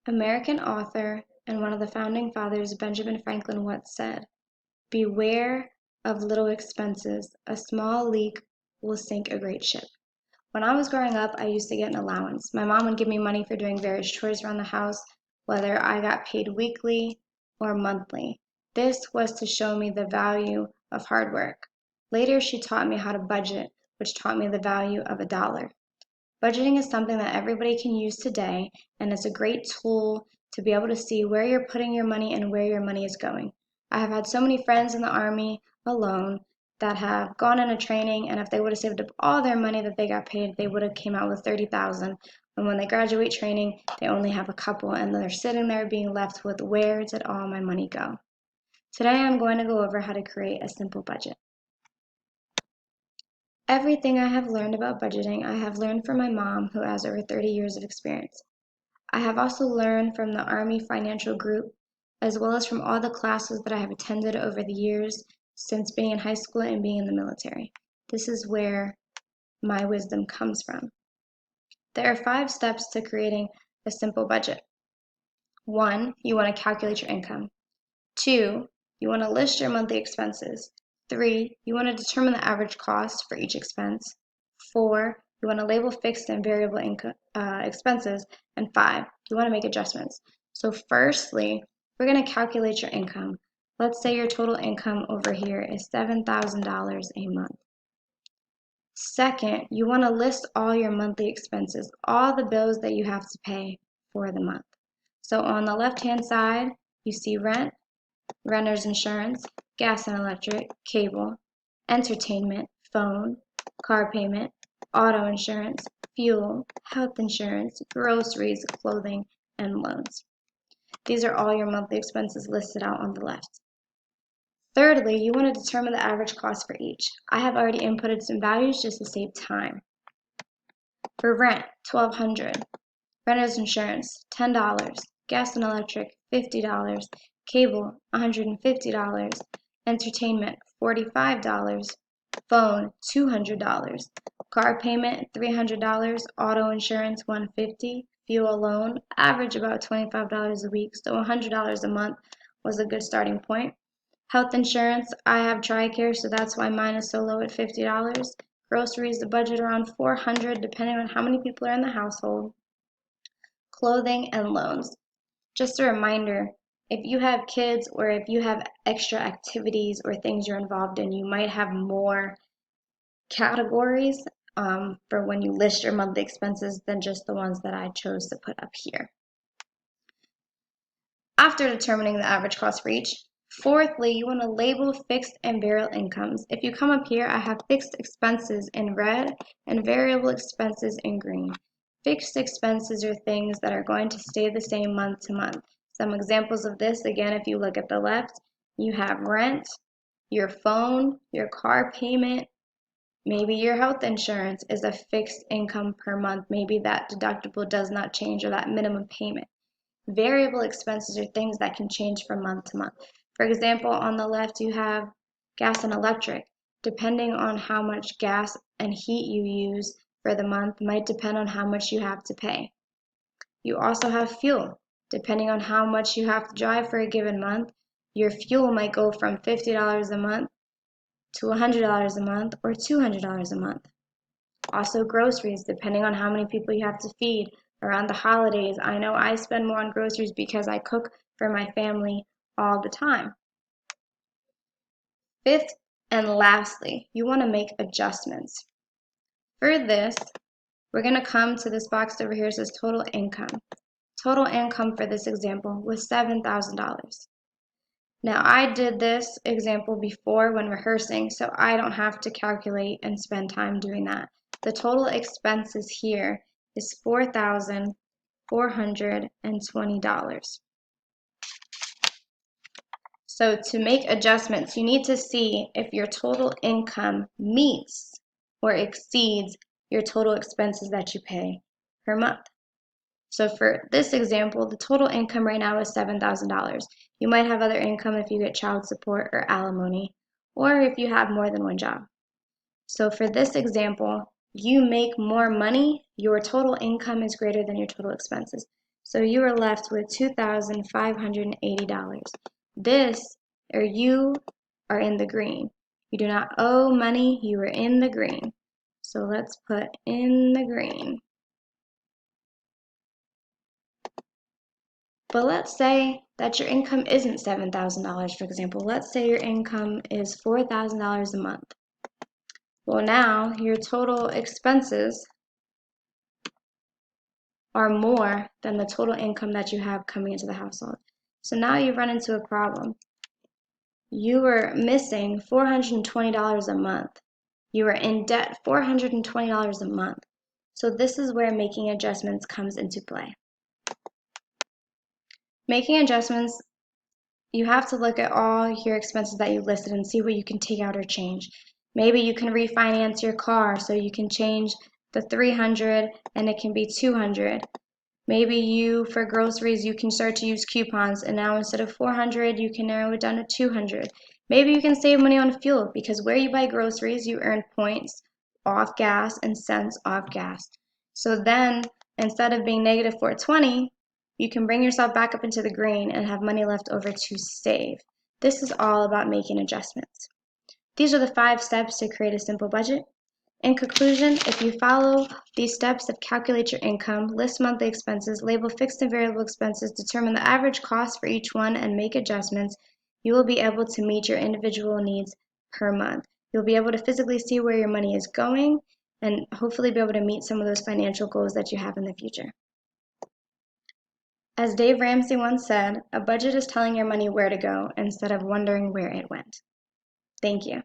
American author and one of the founding fathers, Benjamin Franklin, once said, "Beware of little expenses. A small leak will sink a great ship." When I was growing up, I used to get an allowance. My mom would give me money for doing various chores around the house, whether I got paid weekly or monthly. This was to show me the value of hard work. Later, she taught me how to budget, which taught me the value of a dollar. Budgeting is something that everybody can use today, and it's a great tool to be able to see where you're putting your money and where your money is going. I have had so many friends in the Army alone that have gone into training, and if they would have saved up all their money that they got paid, they would have came out with $30,000. And when they graduate training, they only have a couple, and they're sitting there being left with, where did all my money go? Today I'm going to go over how to create a simple budget. Everything I have learned about budgeting, I have learned from my mom, who has over 30 years of experience. I have also learned from the Army Financial Group, as well as from all the classes that I have attended over the years since being in high school and being in the military. This is where my wisdom comes from. There are 5 steps to creating a simple budget. 1, you want to calculate your income. 2, you want to list your monthly expenses. 3, you want to determine the average cost for each expense. 4, you want to label fixed and variable expenses. And 5, you want to make adjustments. So firstly, we're going to calculate your income. Let's say your total income over here is $7,000 a month. Second, you want to list all your monthly expenses, all the bills that you have to pay for the month. So on the left-hand side, you see rent, renter's insurance, gas and electric, cable, entertainment, phone, car payment, auto insurance, fuel, health insurance, groceries, clothing, and loans. These are all your monthly expenses listed out on the left. Thirdly, you want to determine the average cost for each. I have already inputted some values just to save time. For rent, $1,200. Renter's insurance, $10. Gas and electric, $50. Cable, $150. Entertainment, $45. Phone, $200. Car payment, $300. Auto insurance, $150. Fuel alone, average about $25 a week, so $100 a month was a good starting point. Health insurance, I have TRICARE, so that's why mine is so low at $50. Groceries, the budget around $400, depending on how many people are in the household. Clothing and loans. Just a reminder, if you have kids or if you have extra activities or things you're involved in, you might have more categories for when you list your monthly expenses than just the ones that I chose to put up here. After determining the average cost for each, fourthly, you want to label fixed and variable incomes. If you come up here, I have fixed expenses in red and variable expenses in green. Fixed expenses are things that are going to stay the same month to month. Some examples of this, again, if you look at the left, you have rent, your phone, your car payment, maybe your health insurance is a fixed income per month. Maybe that deductible does not change or that minimum payment. Variable expenses are things that can change from month to month. For example, on the left you have gas and electric. Depending on how much gas and heat you use for the month might depend on how much you have to pay. You also have fuel. Depending on how much you have to drive for a given month, your fuel might go from $50 a month to $100 a month or $200 a month. Also groceries, depending on how many people you have to feed. Around the holidays, I know I spend more on groceries because I cook for my family all the time. Fifth and lastly, you want to make adjustments. For this, we're going to come to this box over here that says total income. Total income for this example was $7,000. Now, I did this example before when rehearsing, so I don't have to calculate and spend time doing that. The total expenses here is $4,420. So to make adjustments, you need to see if your total income meets or exceeds your total expenses that you pay per month. So for this example, the total income right now is $7,000. You might have other income if you get child support or alimony, or if you have more than one job. So for this example, you make more money, your total income is greater than your total expenses. So you are left with $2,580. You are in the green. You do not owe money, you are in the green. So let's put in the green. But let's say that your income isn't $7,000, for example. Let's say your income is $4,000 a month. Well, now your total expenses are more than the total income that you have coming into the household. So now you run into a problem. You were missing $420 a month. You were in debt $420 a month. So this is where making adjustments comes into play. Making adjustments, you have to look at all your expenses that you listed and see what you can take out or change. Maybe you can refinance your car so you can change the $300 and it can be $200. Maybe for groceries, you can start to use coupons, and now instead of $400, you can narrow it down to $200. Maybe you can save money on fuel, because where you buy groceries, you earn points off gas and cents off gas. So then, instead of being negative $420, you can bring yourself back up into the green and have money left over to save. This is all about making adjustments. These are the 5 steps to create a simple budget. In conclusion, if you follow these steps that calculate your income, list monthly expenses, label fixed and variable expenses, determine the average cost for each one, and make adjustments, you will be able to meet your individual needs per month. You'll be able to physically see where your money is going and hopefully be able to meet some of those financial goals that you have in the future. As Dave Ramsey once said, a budget is telling your money where to go instead of wondering where it went. Thank you.